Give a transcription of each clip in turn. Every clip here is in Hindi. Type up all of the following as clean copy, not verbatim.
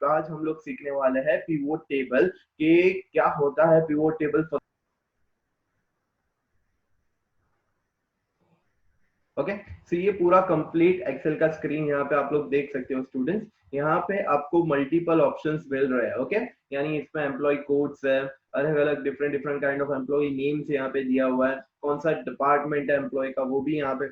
आज हम लोग सीखने वाले हैं पिवोट टेबल के क्या होता है पिवोट टेबल। ओके, सो ये पूरा कंप्लीट एक्सेल का स्क्रीन यहाँ पे आप लोग देख सकते हो स्टूडेंट्स। यहाँ पे आपको मल्टीपल ऑप्शंस मिल रहे हैं। ओके, यानी इसमें एम्प्लॉय कोड्स है, अलग अलग different different kind of employ names यहाँ पे दिया हुआ है, कौन सा डिपार्टमेंट है एम्प्लॉय का वो भी यहाँ पे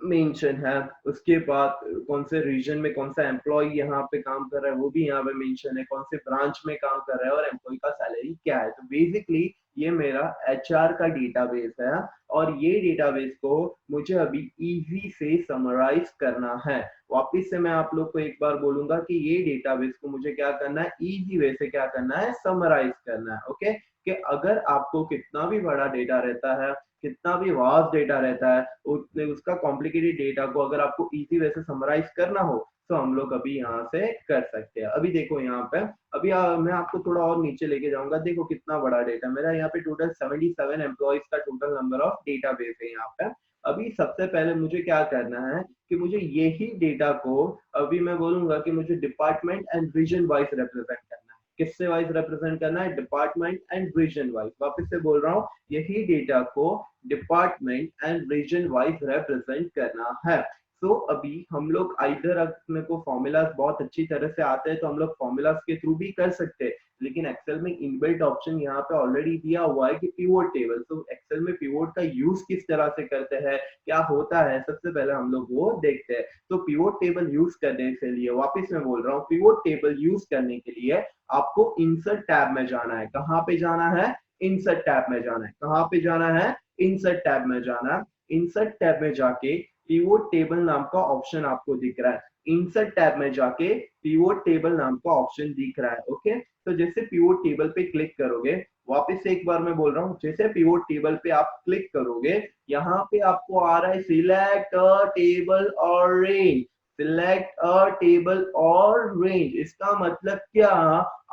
मेंशन है। उसके बाद कौन से रीजन में कौन सा एम्प्लॉय यहाँ पे काम कर रहा है वो भी यहाँ पे मेंशन है, कौन से ब्रांच में काम कर रहा है और एम्प्लॉय का सैलरी क्या है। तो बेसिकली ये मेरा एचआर का डेटाबेस है और ये डेटाबेस को मुझे अभी इजी से समराइज करना है। वापिस से मैं आप लोग को एक बार बोलूंगा कि ये डेटाबेस को मुझे क्या करना है, इजी वे से क्या करना है, समराइज करना है। ओके, कि अगर आपको कितना भी बड़ा डेटा रहता है, कितना भी वास्ट डेटा रहता है, उतने उसका कॉम्प्लिकेटेड डेटा को अगर आपको इजी वे से समराइज करना हो तो हम लोग अभी यहाँ से कर सकते हैं। अभी देखो यहाँ पे, अभी मैं आपको थोड़ा और नीचे लेके जाऊंगा। देखो कितना बड़ा डेटा मेरा यहाँ पे, टोटल 77 एम्प्लॉइज का टोटल नंबर ऑफ डेटाबेस है यहाँ पे। अभी सबसे पहले मुझे क्या करना है कि मुझे यही डेटा को, अभी मैं बोलूंगा कि मुझे department and region wise represent करना है। किससे वाइज रिप्रेजेंट करना है, डिपार्टमेंट एंड रीजन वाइज। वापस से बोल रहा हूँ, यही डेटा को department and region wise represent करना है। तो अभी हम लोग आइदर अपने को फॉर्मूलाज बहुत अच्छी तरह से आते हैं तो हम लोग फॉर्मूलाज के थ्रू भी कर सकते हैं, लेकिन एक्सेल में इनबिल्ट ऑप्शन यहाँ पे ऑलरेडी दिया हुआ है कि पिवोट टेबल। तो एक्सेल में पिवोट का यूज किस तरह से करते हैं, क्या होता है, सबसे पहले हम लोग वो देखते हैं। तो पिवोट टेबल यूज करने के लिए, वापस मैं बोल रहा हूँ, पिवोट टेबल यूज करने के लिए आपको इंसर्ट टैब में जाना है। कहाँ पे जाना है, इंसर्ट टैब में जाना है। कहाँ पे जाना है, इंसर्ट टैब में जाना है। इंसर्ट टैब में जाके पिवोट टेबल नाम का ऑप्शन आपको दिख रहा है। इंसर्ट टैब में जाके पिवोट टेबल नाम का ऑप्शन दिख रहा है। ओके, तो जैसे पिवोट टेबल पे क्लिक करोगे, वापस से एक बार मैं बोल रहा हूँ, जैसे पिवोट टेबल पे आप क्लिक करोगे, यहाँ पे आपको आ रहा है सिलेक्ट अ टेबल और रेंज। सिलेक्ट अ टेबल और रेंज, इसका मतलब क्या,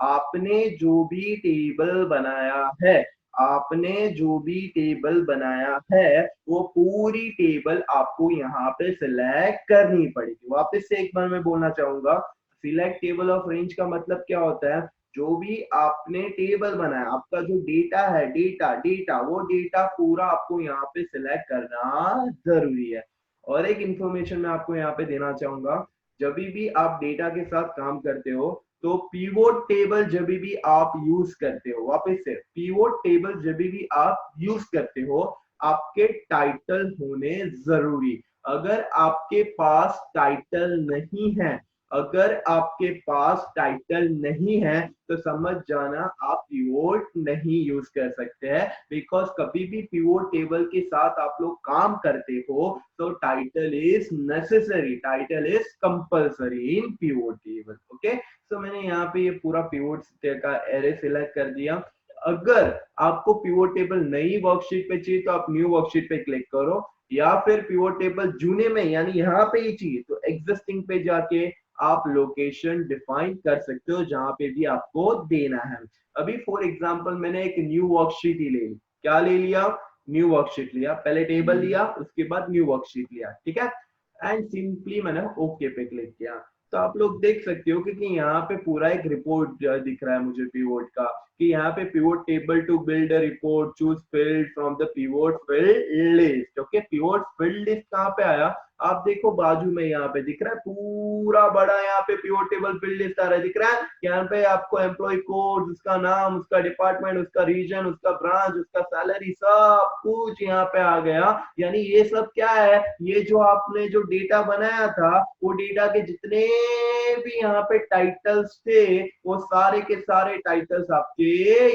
आपने जो भी टेबल बनाया है, आपने जो भी टेबल बनाया है वो पूरी टेबल आपको यहाँ पे सिलेक्ट करनी पड़ेगी। वापस से एक बार मैं बोलना चाहूंगा, सिलेक्ट टेबल ऑफ रेंज का मतलब क्या होता है, जो भी आपने टेबल बनाया, आपका जो डेटा है, डेटा डेटा वो डेटा पूरा आपको यहाँ पे सिलेक्ट करना जरूरी है। और एक इंफॉर्मेशन मैं आपको यहाँ पे देना चाहूंगा, जब भी आप डेटा के साथ काम करते हो तो पिवोट टेबल जब भी आप यूज करते हो, वापस से पिवोट टेबल जब भी आप यूज करते हो, आपके टाइटल होने जरूरी। अगर आपके पास टाइटल नहीं है, अगर आपके पास टाइटल नहीं है तो समझ जाना आप पिवोट नहीं यूज कर सकते हैं। बिकॉज कभी भी पिवोट टेबल के साथ आप लोग काम करते हो तो title is necessary, title is compulsory in pivot table. Okay, तो मैंने यहाँ पे ये पूरा पिवोट का एरे सिलेक्ट कर दिया। अगर आपको पिवोट टेबल नई वर्कशीट पे चाहिए तो आप न्यू वर्कशीट पे क्लिक करो, या फिर पिवोट टेबल जूने में यानी यहाँ पे ही चाहिए तो एग्जिस्टिंग पे जाके आप लोकेशन डिफाइन कर सकते हो जहां पे भी आपको देना है। अभी फॉर एग्जांपल मैंने एक न्यू वर्कशीट ही ले ली, क्या ले लिया, न्यू वर्कशीट लिया, पहले टेबल लिया उसके बाद न्यू वर्कशीट लिया, ठीक है, एंड सिंपली मैंने ओके पे क्लिक किया। तो आप लोग देख सकते हो कि यहाँ पे पूरा एक रिपोर्ट दिख रहा है मुझे पिवोट का, कि यहाँ पे pivot table to build a report, choose field from the pivot field list. Okay, pivot field list कहाँ पे आया, आप देखो बाजू में यहाँ पे दिख रहा है पूरा बड़ा, यहाँ पे पिवोट टेबल फील्ड लिस्ट आ रहा है, दिख रहा है। यहाँ पे आपको एम्प्लॉय कोड, उसका नाम, उसका डिपार्टमेंट, उसका रीजन, उसका ब्रांच, उसका सैलरी, सब कुछ यहाँ पे आ गया। यानी ये सब क्या है, ये जो आपने जो डेटा बनाया था वो डेटा के जितने भी यहाँ पे टाइटल्स थे वो सारे के सारे टाइटल्स आपके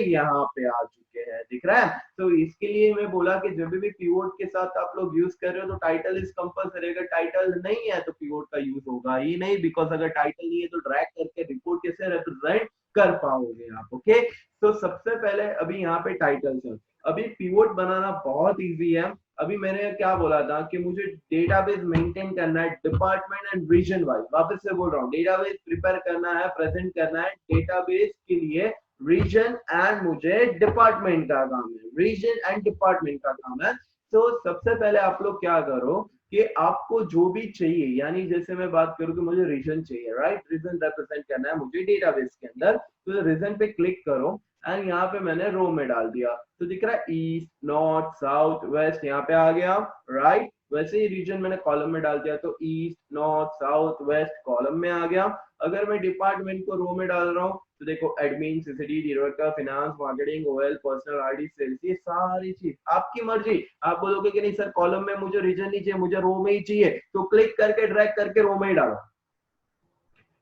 यहाँ पे आ चुके हैं, दिख रहा है। तो इसके लिए मैं बोला कि जब भी पिवोट के साथ आप लोग यूज कर रहे हो तो टाइटल इज कंपलसरी। अगर टाइटल नहीं है तो पिवोट का यूज होगा ही नहीं, बिकॉज अगर टाइटल नहीं है तो ड्रैग करके रिपोर्ट कैसे रिप्रेजेंट कर पाओगे आप। ओके, तो सबसे पहले अभी यहाँ पे टाइटल्स है। अभी पिवोट बनाना बहुत इजी है। अभी मैंने क्या बोला था कि मुझे डेटाबेस मेंटेन करना है डिपार्टमेंट एंड रीजन वाइज। वापस से बोल रहा हूँ, डेटाबेस प्रिपेयर करना है, प्रेजेंट करना है डेटाबेस के लिए रीजन एंड मुझे डिपार्टमेंट का काम है, रीजन एंड डिपार्टमेंट का काम है। तो सबसे पहले आप लोग क्या करो, कि आपको जो भी चाहिए, यानी जैसे मैं बात करूं कि मुझे रीजन चाहिए, राइट, रीजन रिप्रेजेंट करना है मुझे डेटाबेस के अंदर, तो रीजन पे क्लिक करो एंड यहाँ पे मैंने रो में डाल दिया, तो दिख रहा है ईस्ट, नॉर्थ, साउथ, वेस्ट, यहाँ पे आ गया, राइट। वैसे ही रीजन मैंने कॉलम में डाल दिया, तो east, north, south, west column में आ गया। अगर मैं डिपार्टमेंट को रो में डाल रहा हूँ, तो देखो admin, CCD, director, finance, marketing, OL, personal, RD, sales, ये सारी चीज आपकी मर्जी। आप बोलोगे कि नहीं सर कॉलम में मुझे रीजन नहीं चाहिए, मुझे रो में ही चाहिए, तो क्लिक करके ड्रैग करके रो में ही डालो।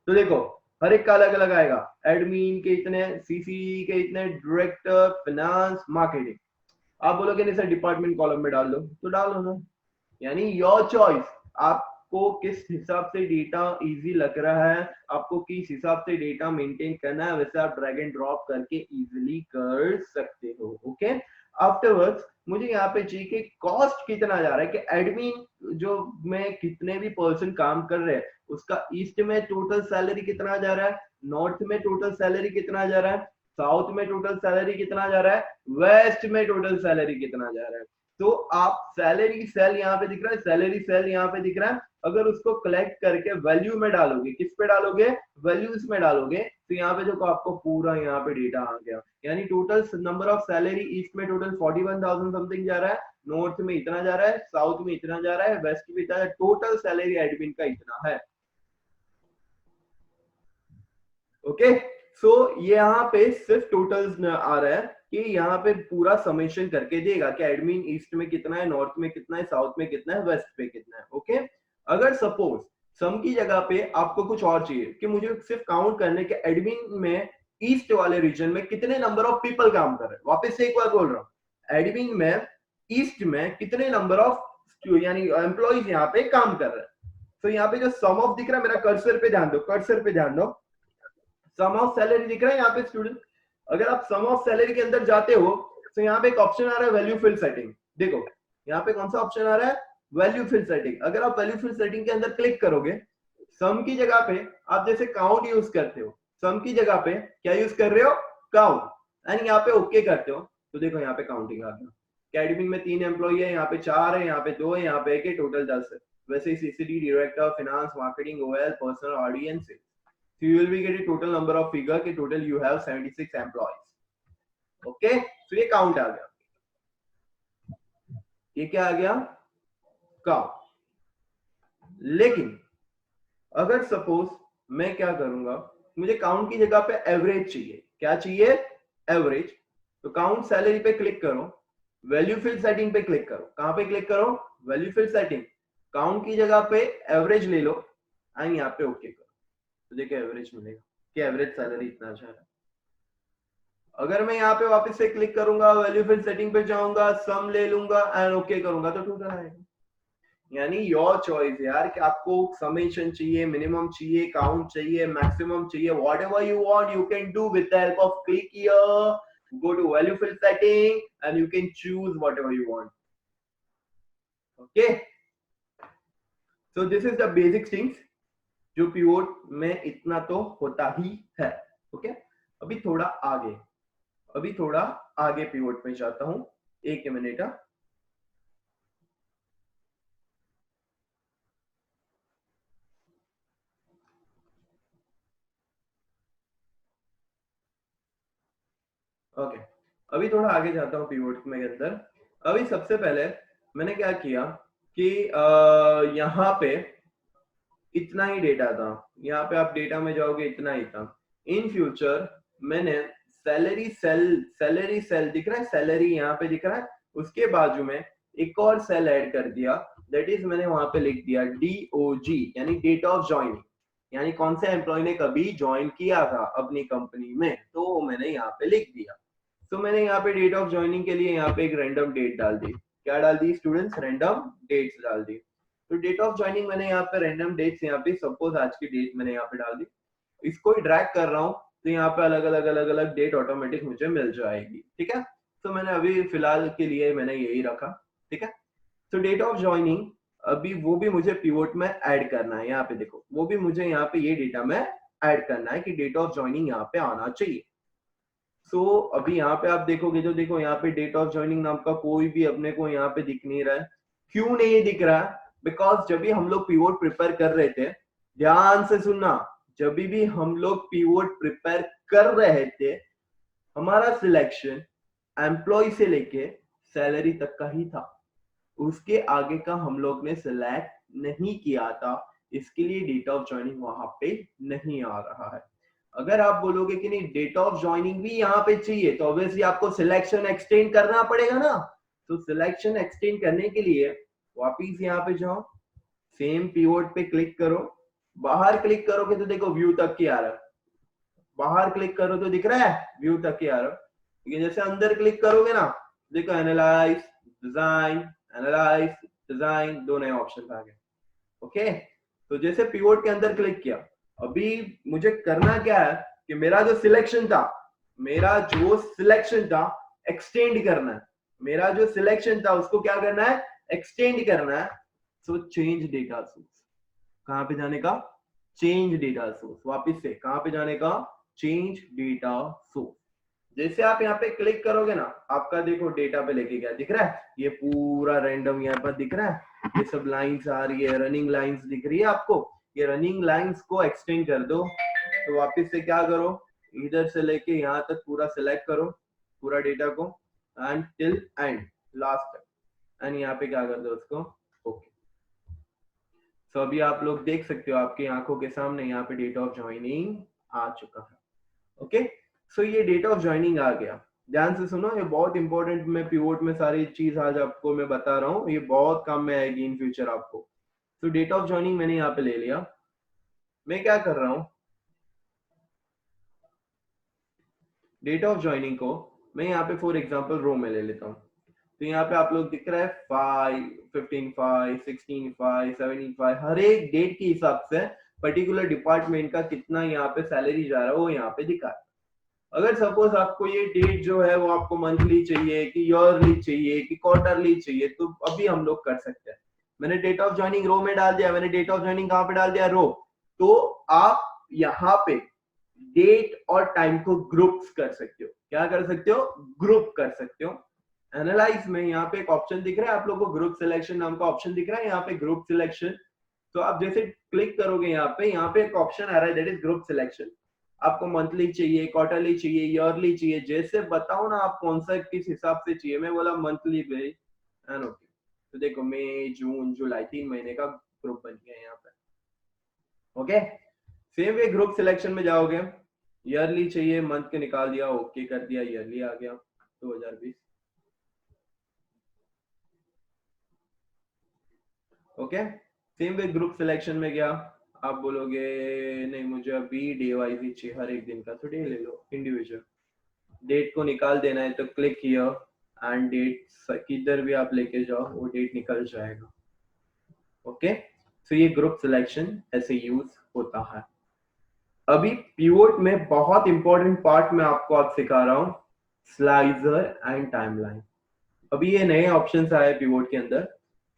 तो देखो हर एक का अलग अलग आएगा, एडमिन के इतने, सीसी के इतने, डायरेक्टर, फाइनेंस, मार्केटिंग। आप बोलोगे नहीं सर डिपार्टमेंट कॉलम में डाल दो, तो डाल दो ना, यानी योर चॉइस। आपको किस हिसाब से डेटा इजी लग रहा है, आपको किस हिसाब से डेटा मेंटेन करना है, वैसे आप ड्रैग एंड ड्रॉप करके इजीली कर सकते हो। ओके, आफ्टरवर्ड्स मुझे यहाँ पे चाहिए कि कॉस्ट कितना जा रहा है, कि एडमिन जो में कितने भी पर्सन काम कर रहे हैं, उसका ईस्ट में टोटल सैलरी कितना जा रहा है, नॉर्थ में टोटल सैलरी कितना जा रहा है, साउथ में टोटल सैलरी कितना जा रहा है, वेस्ट में टोटल सैलरी कितना जा रहा है। तो आप सैलरी सेल यहाँ पे दिख रहा है, सैलरी सेल यहाँ पे दिख रहा है, अगर उसको कलेक्ट करके वैल्यू में डालोगे, किस पे डालोगे, वैल्यूज में डालोगे, तो यहाँ पे जो आपको पूरा यहाँ पे डेटा आ गया, यानी total number of salary east में टोटल 41,000 समथिंग जा रहा है, नॉर्थ में इतना जा रहा है, साउथ में इतना जा रहा है, वेस्ट में इतना, टोटल सैलरी एडमिन का इतना है। ओके, सो ये यहाँ पे सिर्फ टोटल्स आ रहा है कि यहाँ पे पूरा समेशन करके देगा कि एडमिन ईस्ट में कितना है, नॉर्थ में कितना है, साउथ में कितना है, वेस्ट पे कितना है। ओके, अगर सपोज सम की जगह पे आपको कुछ और चाहिए कि मुझे सिर्फ काउंट करने के एडमिन में ईस्ट वाले रीजन में कितने नंबर ऑफ पीपल काम कर रहे हैं, वापस से एक बार बोल रहा हूँ, एडमिन में ईस्ट में कितने नंबर ऑफ यानी एम्प्लॉइज यहाँ पे काम कर रहे हैं। तो यहाँ पे जो सम ऑफ दिख रहा है, मेरा कर्सर पे ध्यान दो, कर्सर पे ध्यान दो, सम ऑफ सैलरी दिख रहा है यहाँ पे स्टूडेंट। अगर आप सम ऑफ सैलरी के अंदर जाते हो, तो यहाँ पे एक ऑप्शन आ रहा है वैल्यू फिल सेटिंग। देखो यहाँ पे कौन सा ऑप्शन आ रहा है, वैल्यू फिल सेटिंग। अगर आप वैल्यू फिल सेटिंग के अंदर क्लिक करोगे, सम की जगह पे आप जैसे काउंट यूज करते हो, सम की जगह पे क्या यूज कर रहे हो, काउंट, एंड यहाँ पे ओके करते हो, तो देखो यहाँ पे काउंटिंग आ गया, कैडमिन में 3 एम्प्लॉई है, यहाँ पे 4 है, यहाँ पे 2 है, यहाँ पे 1 है, टोटल 10 है। वैसे ही CCD, director, finance, marketing, OL, personal, RD and sales. So you will be getting total number of figure कि total you have 76 employees. Okay, so ये count आ गया, ये क्या आ गया, काउंट। लेकिन अगर सपोज मैं क्या करूंगा, मुझे काउंट की जगह पे एवरेज चाहिए, क्या चाहिए, एवरेज, तो काउंट सैलरी पे क्लिक करो, वैल्यू फिल सेटिंग पे क्लिक करो, कहां पे क्लिक करो, वैल्यू फिल सेटिंग, काउंट की जगह पे एवरेज ले लो एंड यहाँ पे ओके करो, तो देखिए एवरेज मिलेगा कि एवरेज सैलरी इतना अच्छा है। अगर मैं यहाँ पे वापस से क्लिक करूंगा, वैल्यू फिल सेटिंग पे जाऊंगा, सम ले लूंगा एंड ओके करूंगा, तो टोटल आएगा। यानी योर चॉइस यार कि आपको समेशन चाहिए, मिनिमम चाहिए, काउंट चाहिए, मैक्सिमम चाहिए, whatever you want you can do with the help of click here, go to value fill setting and you can choose whatever you want. Okay, so this is the basic things जो पिवोट में इतना तो होता ही है। ओके, अभी थोड़ा आगे पिवोट में जाता हूं, एक मिनट। ओके, अभी थोड़ा आगे जाता हूं पिवोट में अंदर। अभी सबसे पहले मैंने क्या किया कि यहाँ पे इतना ही डेटा था, यहाँ पे आप डेटा में जाओगे इतना ही था। इन फ्यूचर मैंने सैलरी सेल दिख रहा है, सैलरी यहाँ पे दिख रहा है, उसके बाजू में एक और सेल ऐड कर दिया, दैट इज मैंने वहां पे लिख दिया DOG, यानी डेट ऑफ ज्वाइनिंग, यानी कौन से एम्प्लॉय ने कभी ज्वाइन किया था अपनी कंपनी में, तो वो मैंने यहाँ पे लिख दिया। तो मैंने यहाँ पे डेट ऑफ ज्वाइनिंग के लिए यहाँ पे एक रैंडम डेट डाल दी, क्या डाल दी स्टूडेंट्स, रैंडम डेट्स डाल दी। तो डेट ऑफ ज्वाइनिंग मैंने यहाँ पे रैंडम डेट्स, यहाँ पे सपोज आज की डेट मैंने यहाँ पे डाल दी, इसको ही ड्रैग कर रहा हूँ, तो यहाँ पे अलग अलग डेट ऑटोमेटिक मुझे मिल जाएगी। ठीक है, तो मैंने अभी फिलहाल के लिए मैंने यही रखा। ठीक है, तो डेट ऑफ ज्वाइनिंग अभी वो भी मुझे पिवोट में ऐड करना है, यहाँ पे देखो वो भी मुझे यहाँ पे ये डेटा में ऐड करना है कि डेट ऑफ ज्वाइनिंग यहाँ पे आना चाहिए। सो अभी यहाँ पे आप देखोगे, जो देखो यहाँ पे डेट ऑफ ज्वाइनिंग नाम का कोई भी अपने को यहाँ पे दिख नहीं रहा है। क्यों नहीं दिख रहा है, बिकॉज जब भी हम लोग पीवोट प्रिपेयर कर रहे थे, ध्यान से सुनना, जब भी हम लोग पीवोट प्रिपेयर कर रहे थे, हमारा सिलेक्शन एम्प्लॉय से लेके सैलरी तक का ही था, उसके आगे का हम लोग ने सिलेक्ट नहीं किया था। इसके लिए डेट ऑफ ज्वाइनिंग वहां पे नहीं आ रहा है। अगर आप बोलोगे कि नहीं डेट ऑफ ज्वाइनिंग भी यहाँ पे चाहिए, तो ऑब्वियसली आपको सिलेक्शन एक्सटेंड करना पड़ेगा ना। तो सिलेक्शन एक्सटेंड करने के लिए वापिस यहाँ पे जाओ, सेम पीवोट पे क्लिक करो, बाहर क्लिक करोगे तो देखो व्यू तक की आ रहा है, बाहर क्लिक करो तो दिख रहा है व्यू तक की आ रहा है। लेकिन जैसे अंदर क्लिक करोगे ना, देखो एनालाइज डिजाइन, एनालाइज डिजाइन, दो नए ऑप्शन आ गए। ओके, तो जैसे पिवोट के अंदर क्लिक किया, अभी मुझे करना क्या है कि मेरा जो सिलेक्शन था, एक्सटेंड करना है। मेरा जो सिलेक्शन था उसको क्या करना है, एक्सटेंड करना है। सो चेंज डेटा सोर्स, कहां पे जाने का, चेंज डेटा सोर्स, वापिस से कहां पे जाने का, चेंज डेटा सोर्स। जैसे आप यहाँ पे क्लिक करोगे ना, आपका देखो डेटा पे लेके गया, दिख रहा है ये पूरा रैंडम यहाँ पर दिख रहा है, ये सब लाइंस आ रही है, रनिंग लाइंस दिख रही है आपको। ये रनिंग लाइंस को एक्सटेंड कर दो, तो वापस से क्या करो, इधर से लेके यहाँ तक पूरा सिलेक्ट करो पूरा डेटा को, एंड टिल एंड लास्ट तक, एंड यहाँ पे क्या कर दो उसको ओके। तो अभी आप लोग देख सकते हो आपकी आंखों के सामने यहाँ पे डेट ऑफ ज्वाइनिंग आ चुका है। ओके, सो ये डेट ऑफ ज्वाइनिंग आ गया। ध्यान से सुनो, ये बहुत इंपॉर्टेंट, मैं पिवोट में सारी चीज आज आपको मैं बता रहा हूँ, ये बहुत काम में आएगी इन फ्यूचर आपको। तो डेट ऑफ ज्वाइनिंग मैंने यहाँ पे ले लिया। मैं क्या कर रहा हूँ, डेट ऑफ ज्वाइनिंग को मैं यहाँ पे फॉर एग्जांपल रो में ले लेता हूँ। तो यहाँ पे आप लोग दिख रहा है 5, 15, 5, 16, 5, 17, 5, हर एक डेट के हिसाब से पर्टिकुलर डिपार्टमेंट का कितना यहाँ पे सैलरी जा रहा है वो यहाँ पे दिखा है। अगर सपोज आपको ये डेट जो है वो आपको मंथली चाहिए कि ईयरली चाहिए कि क्वार्टरली चाहिए, तो अभी हम लोग कर सकते हैं। मैंने डेट ऑफ ज्वाइनिंग रो में डाल दिया, मैंने डेट ऑफ ज्वाइनिंग कहाँ पे डाल दिया, रो। तो आप यहाँ पे डेट और टाइम को ग्रुप्स कर सकते हो। क्या कर सकते हो, ग्रुप कर सकते हो। एनालाइज में यहाँ पे एक ऑप्शन दिख रहा है आप लोगों को, ग्रुप सिलेक्शन नाम का ऑप्शन दिख रहा है यहाँ पे, ग्रुप सिलेक्शन। तो आप जैसे क्लिक करोगे यहाँ पे एक ऑप्शन आ रहा है दैट इज ग्रुप सिलेक्शन। आपको मंथली चाहिए, क्वार्टरली चाहिए, ईयरली चाहिए, जैसे बताओ ना आप कौन सा किस हिसाब से चाहिए। मैं बोला मंथली पे एंड ओके। तो देखो मई, जून, जुलाई 3 महीने का ग्रुप बन गया यहाँ पे। Okay, same way group selection में जाओगे, ईयरली चाहिए, मंथ के निकाल दिया, ओके कर दिया, ईयरली आ गया 2020। Okay, same way group selection में गया, आप बोलोगे नहीं मुझे अभी डे वाइज ही चाहिए, हर एक दिन का, तो डे ले लो इंडिविजुअल। डेट को निकाल देना है तो क्लिक किया एंड डेट किधर भी आप लेके जाओ वो डेट निकल जाएगा। ओके, तो ये ग्रुप सिलेक्शन ऐसे यूज होता है। अभी पिवोट में बहुत इंपॉर्टेंट पार्ट मैं आपको आज सिखा रहा हूँ, स्लाइजर एंड टाइमलाइन। अभी ये नए ऑप्शंस आए पिवोट के अंदर,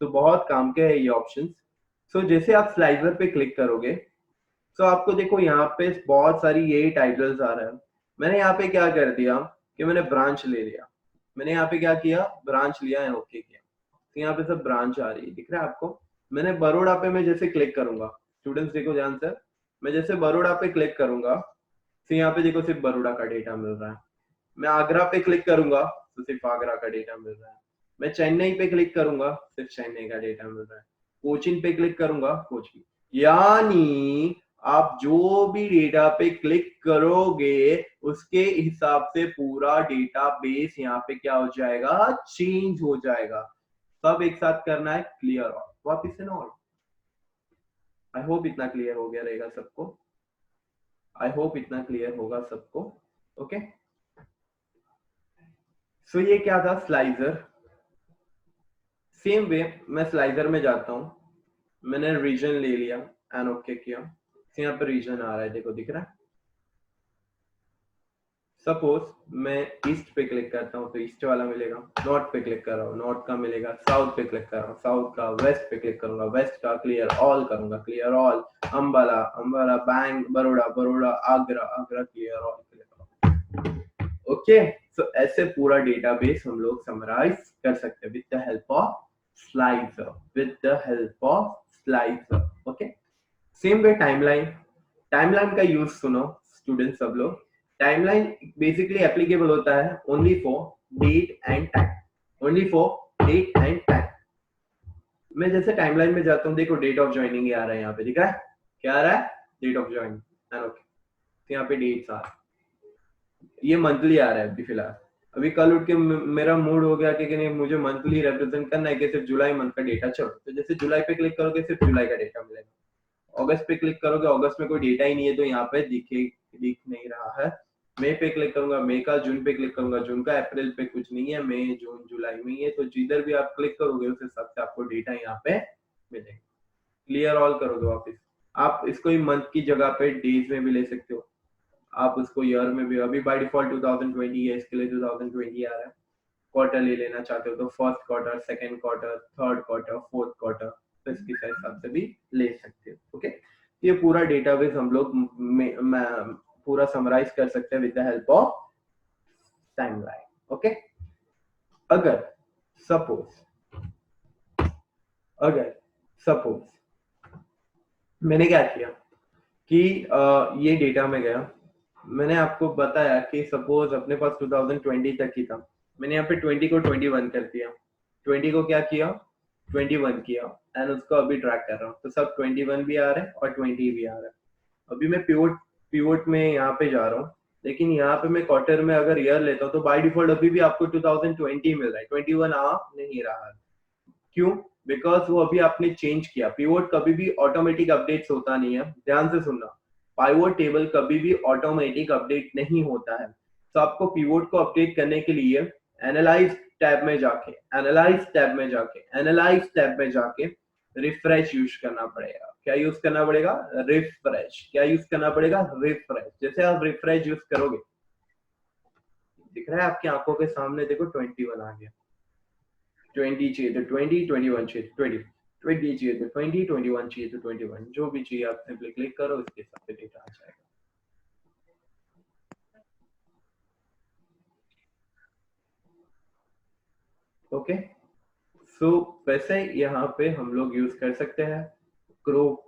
तो बहुत काम के है ये ऑप्शंस। सो जैसे आप स्लाइजर पे क्लिक करोगे, तो आपको देखो यहाँ पे बहुत सारी यही टाइटल्स आ रहे हैं। मैंने यहाँ पे क्या कर दिया कि मैंने ब्रांच ले लिया, मैंने यहाँ पे क्या किया, ब्रांच लिया है, ओके किया। तो यहाँ पे सब ब्रांच आ रही है, दिख रहा है आपको। मैंने बड़ौदा पे मैं जैसे क्लिक करूंगा, स्टूडेंट्स देखो ध्यान से, मैं जैसे बड़ौदा पे क्लिक करूंगा तो यहाँ पे देखो सिर्फ बड़ौदा का डेटा मिल रहा है। मैं आगरा पे क्लिक करूंगा तो सिर्फ आगरा का डेटा मिल रहा है। मैं चेन्नई पे क्लिक करूंगा सिर्फ चेन्नई का डेटा मिल रहा है। कोचिन पे क्लिक करूंगा कोचिन, यानी आप जो भी डेटा पे क्लिक करोगे उसके हिसाब से पूरा डेटा बेस यहाँ पे क्या हो जाएगा, चेंज हो जाएगा। सब एक साथ करना है, क्लियर ऑल, वापिस से नॉट। आई होप इतना क्लियर हो गया रहेगा सबको, आई होप इतना क्लियर होगा सबको। ओके, सो ये क्या था, स्लाइजर। सेम वे मैं स्लाइजर में जाता हूं, मैंने रीजन ले लिया एंड ओके किया। यहाँ पे रीजन आ रहा है, देखो दिख रहा है। सपोज मैं ईस्ट पे क्लिक करता हूँ तो ईस्ट वाला मिलेगा, नॉर्थ पे क्लिक कर रहा हूँ नॉर्थ का मिलेगा, साउथ पे क्लिक कर रहा हूँ साउथ का, वेस्ट पे क्लिक करूंगा वेस्ट का, क्लियर ऑल करूंगा clear all, Ambala Ambala, bank Baroda Baroda, Agra Agra, clear all clear all. Okay, so ऐसे पूरा डेटाबेस हम लोग समराइज कर सकते हैं with the help of slicer, with the help of slicer. Okay, same way timeline, timeline का यूज सुनो स्टूडेंट सब लोग। टाइमलाइन बेसिकली एप्लीकेबल होता है only for date and time, only for date and time. मैं जैसे टाइमलाइन में जाता हूँ, देखो डेट ऑफ ज्वाइनिंग ये आ रहा है, यहाँ पे दिख रहा है, क्या आ रहा है, डेट ऑफ ज्वाइनिंग। ओके, तो यहाँ पे डेट्स आ रहा है, ये मंथली आ रहा है अभी फिलहाल। अभी कल उठ के मेरा मूड हो गया कि नहीं मुझे मंथली रिप्रेजेंट करना है कि सिर्फ जुलाई मंथ का डेटा, चलो तो जैसे जुलाई पे क्लिक करोगे सिर्फ जुलाई का डेटा मिलेगा। अगस्त पे क्लिक करोगे, अगस्त में कोई डेटा ही नहीं है तो यहाँ पे दिख नहीं रहा है। मई पे क्लिक करूंगा, मई का। जून पे क्लिक करूंगा, जून का। अप्रैल पे कुछ नहीं है, मई जून जुलाई में ही है। तो जिधर भी आप क्लिक करोगे उस हिसाब से आपको डेटा यहाँ पे मिलेगा। क्लियर ऑल करोगे वापस, आप इसको ही मंथ की जगह पे डेज में भी ले सकते हो, आप उसको ईयर में भी। अभी बाय डिफॉल्ट 2020 है, इसके लिए 2020 आ रहा है। क्वार्टर ले लेना चाहते हो तो first quarter, second quarter, third quarter, fourth quarter, तो इसके हिसाब से भी ले सकते हो। ओके, ये पूरा डेटाबेस हम लोग पूरा समराइज कर सकते हैं with the help of timeline. Okay, अगर सपोज मैंने क्या किया कि ये डेटा में गया, मैंने आपको बताया कि सपोज अपने पास 2020 तक ही था, मैंने यहाँ पे 20 को 21 कर दिया, 20 को क्या किया 21 किया, एंड उसको अभी ट्रैक कर रहा हूँ, तो सब 21 भी आ रहे हैं और 20 भी आ रहा है। अभी मैं पिवोट में यहाँ पे जा रहा हूँ, लेकिन यहाँ पे मैं क्वार्टर में अगर ईयर लेता हूँ तो बाय डिफॉल्ट अभी भी आपको 2020 मिल रहा है, 21 आ नहीं रहा है। क्यों? बिकॉज वो अभी आपने चेंज किया। पिवोट कभी भी ऑटोमेटिक अपडेट्स होता नहीं है, ध्यान से सुनना। पाइवोट टेबल कभी भी ऑटोमेटिक अपडेट नहीं होता है। तो आपको पिवोट को अपडेट करने के लिए एनालाइज टैब में जाके रिफ्रेश यूज करना पड़ेगा। क्या यूज करना पड़ेगा? रिफ्रेश। क्या यूज करना पड़ेगा? रिफ्रेश। जैसे आप रिफ्रेश यूज करोगे, दिख रहा है आपकी आंखों के सामने, देखो 21 आ गया, 20 चाहिए तो 20, 21 चाहिए तो 20, 20 चाहिए तो 20, 21 चाहिए तो 21, जो भी चाहिए आप सिंपली क्लिक करो, इसके हिसाब से डेटा आ जाएगा। ओके, सो वैसे यहाँ पे हम लोग यूज कर सकते हैं group,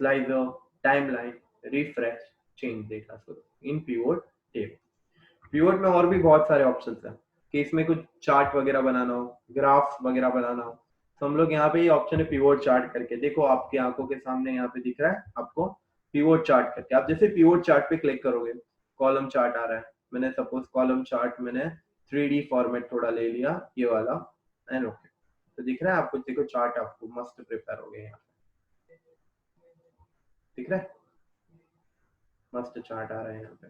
slider, timeline, refresh, change data source इन पिवोट टेबल। पिवोट में और भी बहुत सारे ऑप्शंस हैं कि इसमें कुछ चार्ट वगैरह बनाना हो, ग्राफ वगैरह बनाना हो, तो हम लोग यहाँ पे ये ऑप्शन है पिवोट चार्ट करके। देखो आपकी आंखों के सामने यहाँ पे दिख रहा है आपको पिवोट चार्ट करके। आप जैसे पिवोट चार्ट पे क्लिक करोगे, कॉलम चार्ट आ रहा है। मैंने सपोज कॉलम चार्ट मैंने 3D फॉर्मेट थोड़ा ले लिया, ये वाला, एंड ओके, तो दिख रहा है आपको, देखो चार्ट आपको मस्त प्रिपेयर हो गया, यहाँ दिख रहा है, मस्त चार्ट आ रहा है यहाँ पे।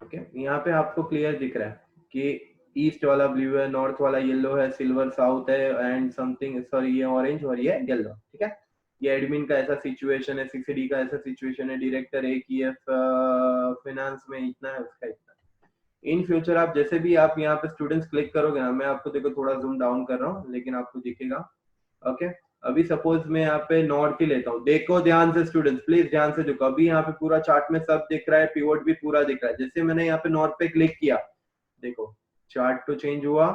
ओके, यहाँ पे आपको क्लियर दिख रहा है कि ईस्ट वाला ब्लू है, नॉर्थ वाला येलो है, सिल्वर साउथ है, एंड समथिंग, सॉरी ये ऑरेंज और ये येलो। ठीक है, ये एडमिन का ऐसा सिचुएशन है, 6D का ऐसा सिचुएशन है, डायरेक्टर AKF फाइनेंस में इतना है, उसका इतना। इन फ्यूचर आप जैसे भी आप यहाँ पे स्टूडेंट्स क्लिक करोगे ना, मैं आपको देखो थोड़ा जूम डाउन कर रहा हूँ लेकिन आपको दिखेगा। ओके, अभी सपोज मैं यहाँ पे नॉर्थ ही लेता हूँ, देखो ध्यान से स्टूडेंट्स, प्लीज ध्यान से देखो। अभी यहाँ पे पूरा चार्ट में सब दिख रहा है, पिवोट भी पूरा दिख रहा है। जैसे मैंने यहाँ पे नॉर्थ पे क्लिक किया, देखो चार्ट तो चेंज हुआ,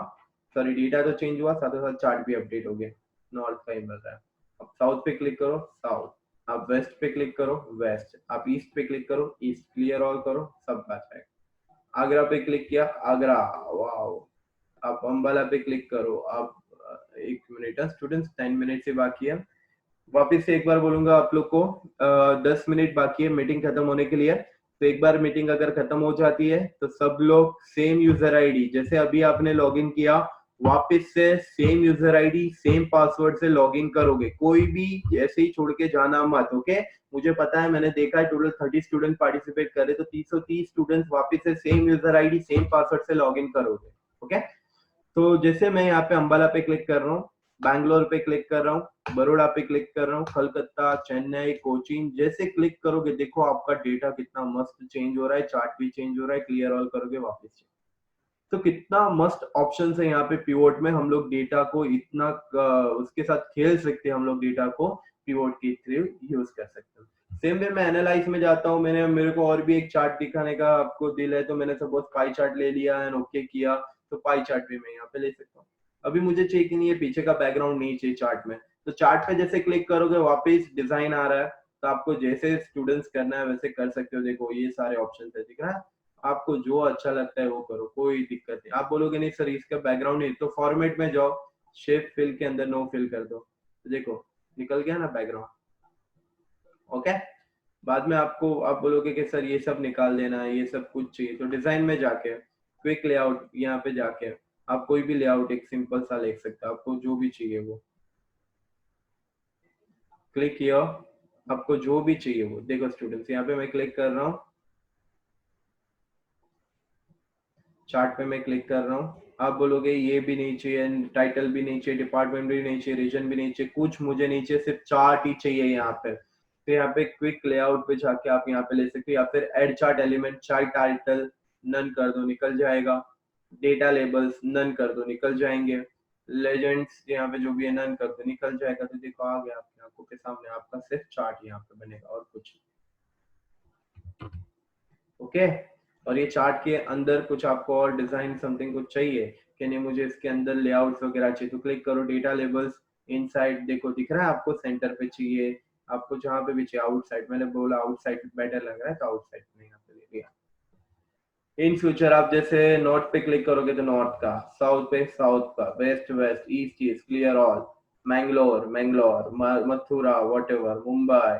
सॉरी डेटा तो चेंज हुआ, साथ ही साथ चार्ट भी अपडेट हो गया, नॉर्थ का ही मिल रहा है। अब साउथ पे क्लिक करो, साउथ। आप वेस्ट पे क्लिक करो, वेस्ट। आप ईस्ट पे क्लिक करो, ईस्ट। क्लियर ऑल करो, सब आ जाएगा। आगरा पे क्लिक किया, आगरा, वाओ। आप अंबाला पे क्लिक करो, आप एक मिनट स्टूडेंट्स, 10 मिनट से बाकी है। वापिस से एक बार बोलूंगा आप लोग को, 10 मिनट बाकी है मीटिंग खत्म होने के लिए। तो एक बार मीटिंग अगर खत्म हो जाती है तो सब लोग सेम यूजर आईडी, जैसे अभी आपने लॉगिन किया, वापस से same user ID same password से लॉगिन करोगे। कोई भी ऐसे ही छोड़ के जाना मत। ओके, मुझे पता है, मैंने देखा है टोटल 30 स्टूडेंट पार्टिसिपेट कर रहे, तो 330 स्टूडेंट्स वापस से same user ID same password से लॉगिन करोगे। ओके, तो जैसे मैं यहाँ पे अंबाला पे क्लिक कर रहा हूँ, बैंगलोर पे क्लिक कर रहा हूँ, बड़ोड़ा पे क्लिक कर रहा हूँ, कलकत्ता, चेन्नई, कोचीन, जैसे क्लिक करोगे देखो आपका डेटा कितना मस्त चेंज हो रहा है, चार्ट भी चेंज हो रहा है। क्लियर ऑल करोगे वापस से, तो कितना मस्त ऑप्शन है यहाँ पे पिवोट में। हम लोग डेटा को इतना उसके साथ खेल सकते हैं, हम लोग डेटा को पिवोट के थ्रू यूज कर सकते हैं। सेम वे मैं एनालाइज में जाता हूँ, मेरे को और भी एक चार्ट दिखाने का आपको दिल है, तो मैंने सपोज पाई चार्ट ले लिया एंड ओके किया, तो पाई चार्ट भी मैं यहाँ पे ले सकता हूँ। अभी मुझे चाहिए कि नहीं ये पीछे का बैकग्राउंड नहीं चाहिए चार्ट में, तो चार्ट पे जैसे क्लिक करोगे वापस डिजाइन आ रहा है, तो आपको जैसे स्टूडेंट्स करना है वैसे कर सकते हो। देखो ये सारे ऑप्शन है, दिख रहा है आपको, जो अच्छा लगता है वो करो, कोई दिक्कत नहीं। आप बोलोगे नहीं सर इसका बैकग्राउंड नहीं, तो फॉर्मेट में जाओ, शेप फिल के अंदर नो फिल कर दो, तो देखो निकल गया ना बैकग्राउंड। ओके, बाद में आपको आप बोलोगे कि सर ये सब निकाल देना है, ये सब कुछ चाहिए, तो डिजाइन में जाके क्विक लेआउट यहाँ पे जाके आप कोई भी लेआउट एक सिंपल सा लिख सकते हो, आपको जो भी चाहिए वो क्लिक किया, आपको जो भी चाहिए वो। देखो स्टूडेंट्स यहाँ पे मैं क्लिक कर रहा हूँ, चार्ट पे मैं क्लिक कर रहा हूँ, आप बोलोगे ये भी नहीं चाहिए, टाइटल भी नहीं चाहिए, डिपार्टमेंट भी नहीं चाहिए, रीजन भी नहीं चाहिए, कुछ मुझे नहीं चाहिए, सिर्फ चार्ट ही चाहिए यहाँ पे। तो यहाँ पे क्विक लेआउट पे जाके आप यहाँ पे ले सकते हो, या फिर add chart element, chart title none कर दो, निकल जाएगा। डेटा लेबल्स नन कर दो, निकल जाएंगे। लेजेंड्स यहाँ पे जो भी है नन कर दो, निकल जाएगा। तो देखो आ गया आपकी आंखों के सामने, आपका सिर्फ चार्ट यहाँ पे बनेगा और कुछ। ओके, और ये चार्ट के अंदर कुछ आपको और डिजाइन समथिंग कुछ चाहिए कि नहीं, मुझे इसके अंदर लेआउट्स वगैरह चाहिए, तो क्लिक करो डेटा लेबल्स इनसाइड, देखो दिख रहा है आपको सेंटर पे चाहिए, आपको जहां पे भी चाहिए। आउटसाइड मैंने बोला आउटसाइड बेटर लग रहा है, तो आउटसाइड में यहाँ पे ले लिया। इन फ्यूचर आप जैसे नॉर्थ पे क्लिक करोगे तो नॉर्थ का, साउथ पे साउथ का, west west, east east, clear all, Mangalore Mangalore, Mathura, whatever, Mumbai.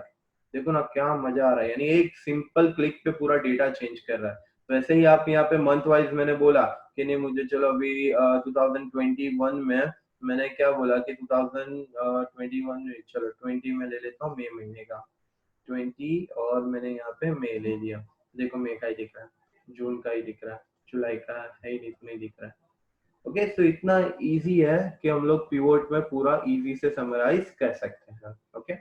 देखो ना क्या मजा आ रहा है, यानी एक सिंपल क्लिक पे पूरा डेटा चेंज कर रहा है। वैसे ही आप यहाँ पे मंथ वाइज मैंने बोला कि नहीं मुझे चलो अभी 2021 में मैंने क्या बोला कि 2021 चलो 20 में ले लेता हूँ, मई महीने का 20, और मैंने यहाँ पे मई ले लिया। देखो मई का ही दिख रहा है, जून का ही दिख रहा है, जुलाई का है ही नहीं, नहीं दिख रहा है। ओके, तो इतना इजी है कि हम लोग पिवोट में पूरा इजी से समराइज कर सकते हैं। ओके,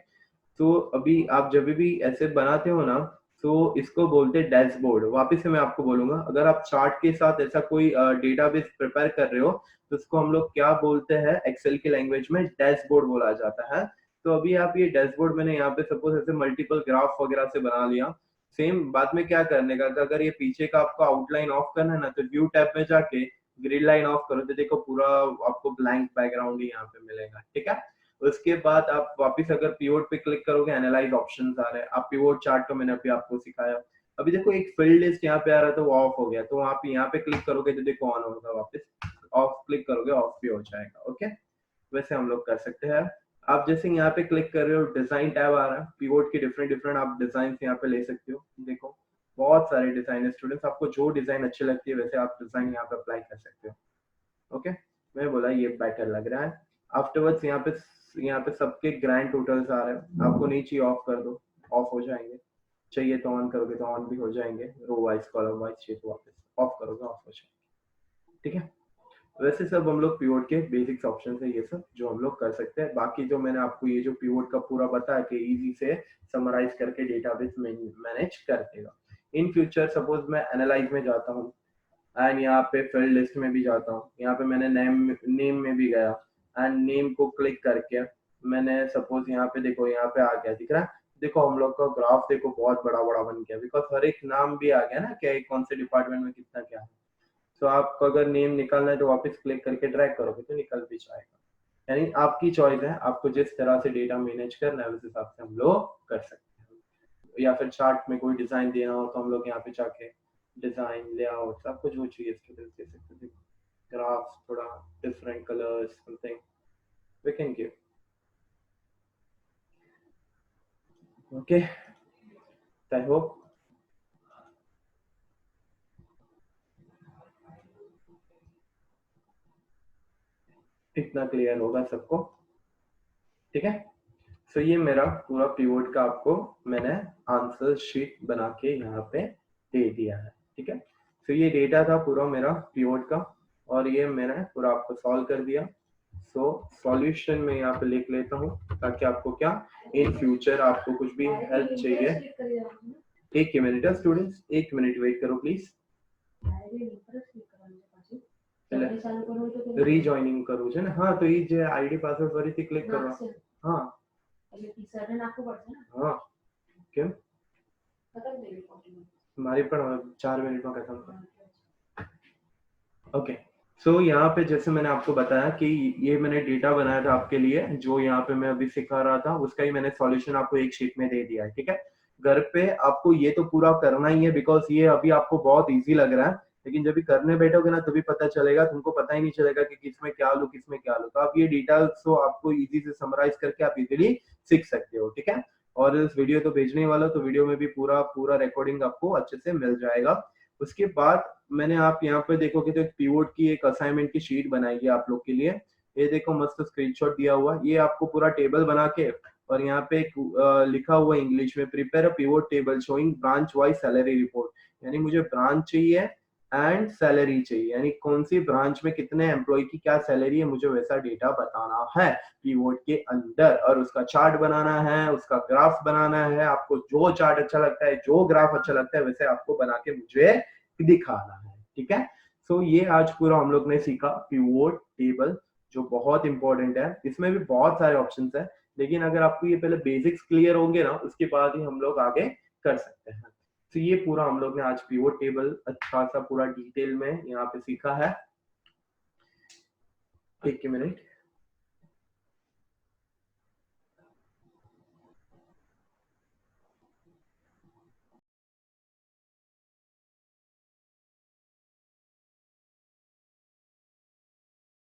तो अभी आप जब भी ऐसे बनाते हो ना, तो इसको बोलते हैं डैशबोर्ड। वापस से मैं आपको बोलूंगा, अगर आप चार्ट के साथ ऐसा कोई डेटाबेस प्रिपेयर कर रहे हो, तो उसको हम लोग क्या बोलते हैं एक्सेल की लैंग्वेज में, डैशबोर्ड बोला जाता है। तो अभी आप ये डैशबोर्ड मैंने यहाँ पे सपोज ऐसे मल्टीपल ग्राफ वगैरह से बना लिया। सेम बाद में क्या करने का, अगर ये पीछे का आपको आउटलाइन ऑफ करना है ना, तो व्यू टैब में जाके ग्रिड लाइन ऑफ करो, तो देखो पूरा आपको ब्लैंक बैकग्राउंड ही यहाँ पे मिलेगा। ठीक है, उसके बाद आप वापस अगर पिवोट पे क्लिक करोगे, एनालाइज ऑप्शंस आ रहे हैं। आप पिवोट चार्ट तो मैंने अभी आपको सिखाया। अभी देखो एक फील्ड लिस्ट यहाँ पे आ रहा था, वो ऑफ हो गया, तो आप यहाँ पे क्लिक करोगे तो देखो ऑन होगा, वापस ऑफ क्लिक करोगे ऑफ भी हो जाएगा। ओके, वैसे हम लोग कर सकते हैं। आप जैसे यहाँ पे क्लिक कर रहे हो, डिजाइन टैब आ रहा है, पिवोट के डिफरेंट डिफरेंट आप डिजाइन यहाँ पे ले सकते हो। देखो बहुत सारे डिजाइन है स्टूडेंट्स, आपको जो डिजाइन अच्छी लगती है वैसे आप डिजाइन यहाँ पे अप्लाई कर सकते हो। ओके, मैं बोला ये बेटर लग रहा है। आफ्टरवर्ड्स यहाँ पे सबके ग्रैंड टोटल्स आ रहे हैं, आपको नहीं चाहिए ऑफ कर दो, ऑफ हो जाएंगे। चाहिए तो ऑन करोगे तो ऑन भी हो जाएंगे, रो वाइज कॉलम वाइज, चाहिए तो वापस ऑफ करोगे ऑफ हो जाएंगे। ठीक है, वैसे सब हम लोग पिवोट के बेसिक्स ऑप्शन है ये सब जो हम लोग कर सकते हैं। बाकी जो मैंने आपको ये जो पिवोट का पूरा बताया कि इजी से समराइज करके डेटाबेस मैनेज कर देगा। इन फ्यूचर सपोज मैं एनालाइज में जाता हूँ, एंड यहाँ पे फील्ड लिस्ट में भी जाता हूँ, यहाँ पे मैंने नेम में भी गया, एंड नेम को क्लिक करके मैंने सपोज यहाँ पे देखो यहाँ पे आ गया, दिख रहा है। देखो हम लोग का ग्राफ देखो बहुत बड़ा बड़ा बन गया, बिकॉज हर एक नाम भी आ गया ना, क्या कौन से डिपार्टमेंट में कितना क्या है। तो आपको अगर नेम निकालना है तो वापस क्लिक करके ड्रैग करोगे तो निकल भी जाएगा। यानी आपकी चॉइस है, आपको जिस तरह से डेटा मैनेज करना है उस हिसाब से हम लोग कर सकते हैं। या फिर चार्ट में कोई डिजाइन देना हो तो हम लोग यहाँ पे जाके डिजाइन लेआउट सब कुछ वो चाहिए स्टूडेंट्स दे सकते हैं। ग्राफ्स थोड़ा different colours something we can give. Okay, I hope इतना क्लियर होगा सबको। ठीक है, सो ये मेरा पूरा पिवोट का आपको मैंने आंसर शीट बना के यहाँ पे दे दिया है। ठीक है, तो ये डेटा था पूरा मेरा पिवोट का, और ये मैंने पूरा आपको सॉल्व कर दिया। सो सॉल्यूशन में यहाँ पे लिख लेता हूँ, ताकि आपको क्या इन फ्यूचर आपको कुछ भी हेल्प चाहिए। एक ही मिनट है स्टूडेंट्स, एक मिनट वेट करो प्लीज। रिजॉइनिंग करू છે ને, હા તો ઈ જે આઈડી પાસવર્ડ ફરીથી ક્લિક કરવા। હા હા કેમ મારી પણ 4 મિનિટમાં ખતમ થાય। ઓકે, सो यहाँ पे जैसे मैंने आपको बताया कि ये मैंने डेटा बनाया था आपके लिए, जो यहाँ पे मैं अभी सिखा रहा था, उसका ही मैंने सॉल्यूशन आपको एक शीट में दे दिया है, ठीक है। घर पे आपको ये तो पूरा करना ही है, बिकॉज ये अभी आपको बहुत इजी लग रहा है, लेकिन जब भी करने बैठोगे ना तभी पता चलेगा, तुमको पता ही नहीं चलेगा कि किसमें क्या लो किसमें क्या लो। तो आप ये डिटेल्स को आपको इजी से समराइज करके आप इजीली सीख सकते हो, ठीक है। और इस वीडियो तो भेजने वाला, तो वीडियो में भी पूरा पूरा रिकॉर्डिंग आपको अच्छे से मिल जाएगा। उसके बाद मैंने, आप यहाँ पे देखोगे तो एक पिवोट की एक असाइनमेंट की शीट बनाई है आप लोग के लिए। ये देखो मस्त स्क्रीनशॉट दिया हुआ, ये आपको पूरा टेबल बना के, और यहाँ पे एक लिखा हुआ इंग्लिश में, prepare a pivot table showing branch wise salary report. यानी मुझे ब्रांच चाहिए एंड सैलरी चाहिए, यानी कौन सी ब्रांच में कितने एम्प्लॉय की क्या सैलरी है, मुझे वैसा डेटा बताना है पिवोट के अंदर, और उसका चार्ट बनाना है, उसका ग्राफ बनाना है। आपको जो चार्ट अच्छा लगता है, जो ग्राफ अच्छा लगता है, वैसे आपको बना के मुझे दिखाना है, ठीक है। सो ये आज पूरा हम लोग ने सीखा पिवोट टेबल, जो बहुत इंपॉर्टेंट है। इसमें भी बहुत सारे ऑप्शंस है, लेकिन अगर आपको ये पहले बेसिक्स क्लियर होंगे ना, उसके बाद ही हम लोग आगे कर सकते हैं। तो ये पूरा हम लोग ने आज पिवोट टेबल अच्छा सा पूरा डिटेल में यहाँ पे सीखा है। एक मिनट।